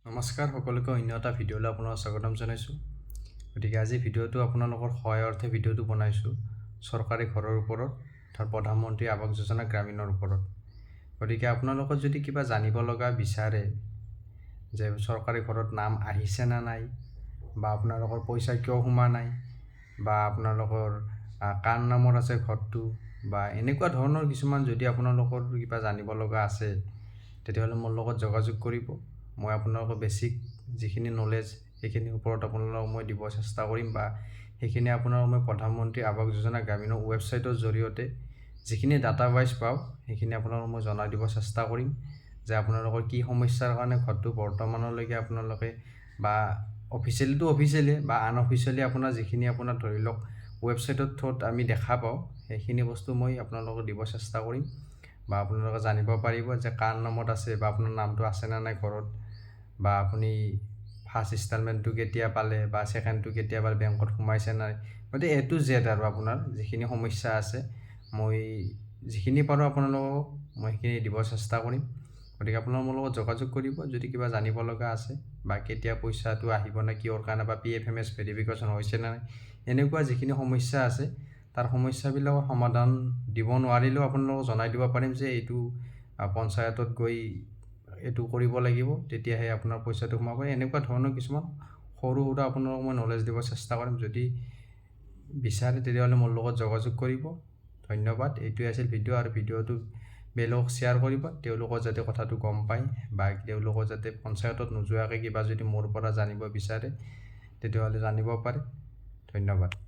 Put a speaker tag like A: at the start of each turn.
A: নমস্কাৰ সকলোকে অন্য এটা ভিডিঅ'লৈ আপোনাক স্বাগতম জনাইছোঁ। গতিকে আজি ভিডিঅ'টো আপোনালোকৰ সহায়াৰ্থে ভিডিঅ'টো বনাইছোঁ চৰকাৰী ঘৰৰ ওপৰত, অৰ্থাৎ প্ৰধানমন্ত্ৰী আৱাস যোজনা গ্ৰামীণৰ ওপৰত। গতিকে আপোনালোকৰ যদি কিবা জানিব লগা বিচাৰে যে চৰকাৰী ঘৰত নাম আহিছে না নাই, বা আপোনালোকৰ পইচা কিয় সোমা নাই, বা আপোনালোকৰ কাৰ নামত আছে ঘৰটো, বা এনেকুৱা ধৰণৰ কিছুমান যদি আপোনালোকৰ কিবা জানিব লগা আছে, তেতিয়াহ'লে মোৰ লগত যোগাযোগ কৰিব। মই আপোনালোকৰ বেছিক যিখিনি নলেজ সেইখিনিৰ ওপৰত আপোনালোকক মই দিব চেষ্টা কৰিম, বা সেইখিনি আপোনালোকক মই প্ৰধানমন্ত্ৰী আৱাস যোজনা গ্ৰামীণৰ ৱেবছাইটৰ জৰিয়তে যিখিনি ডাটা ৱাইজ পাওঁ সেইখিনি আপোনালোকক মই জনাই দিব চেষ্টা কৰিম যে আপোনালোকৰ কি সমস্যাৰ কাৰণে ঘৰটো বৰ্তমানলৈকে আপোনালোকে, বা অফিচিয়েলি বা আনঅফিচিয়েলি আপোনাৰ যিখিনি আপোনাৰ ধৰি লওক ৱেবছাইটৰ থ্ৰুত আমি দেখা পাওঁ সেইখিনি বস্তু মই আপোনালোকক দিব চেষ্টা কৰিম, বা আপোনালোকে জানিব পাৰিব যে কাৰ নামত আছে, বা আপোনাৰ নামটো আছে নে নাই ঘৰত, বা আপুনি ফাৰ্ষ্ট ইনষ্টলমেণ্টটো কেতিয়া পালে, বা ছেকেণ্ডটো কেতিয়া পালে, বেংকত সোমাইছে নাই, গতিকে A to Z আৰু আপোনাৰ যিখিনি সমস্যা আছে মই যিখিনি পাৰোঁ আপোনালোকক মই সেইখিনি দিব চেষ্টা কৰিম। গতিকে আপোনালোকে মোৰ লগত যোগাযোগ কৰিব যদি কিবা জানিব লগা আছে, বা কেতিয়া পইচাটো আহিব নে কিহৰ কাৰণে, বা PFMS ভেৰিফিকেশ্যন হৈছে নে নাই, এনেকুৱা যিখিনি সমস্যা আছে তাৰ সমস্যাবিলাকৰ সমাধান দিব নোৱাৰিলেও আপোনালোকক জনাই দিব পাৰিম যে এইটো পঞ্চায়তত গৈ এইটো কৰিব লাগিব, তেতিয়াহে আপোনাৰ পইচাটো সোমাব। এনেকুৱা ধৰণৰ কিছুমান সৰু সুৰা আপোনালোকক মই নলেজ দিব চেষ্টা কৰিম। যদি বিচাৰে তেতিয়াহ'লে মোৰ লগত যোগাযোগ কৰিব। ধন্যবাদ। এইটোৱে আছিল ভিডিঅ', আৰু ভিডিঅ'টো বেলেগক শ্বেয়াৰ কৰিব, তেওঁলোকৰ যাতে কথাটো গম পায়, বা তেওঁলোকৰ যাতে পঞ্চায়তত নোযোৱাকৈ কিবা যদি মোৰ পৰা জানিব বিচাৰে তেতিয়াহ'লে জানিব পাৰে। ধন্যবাদ।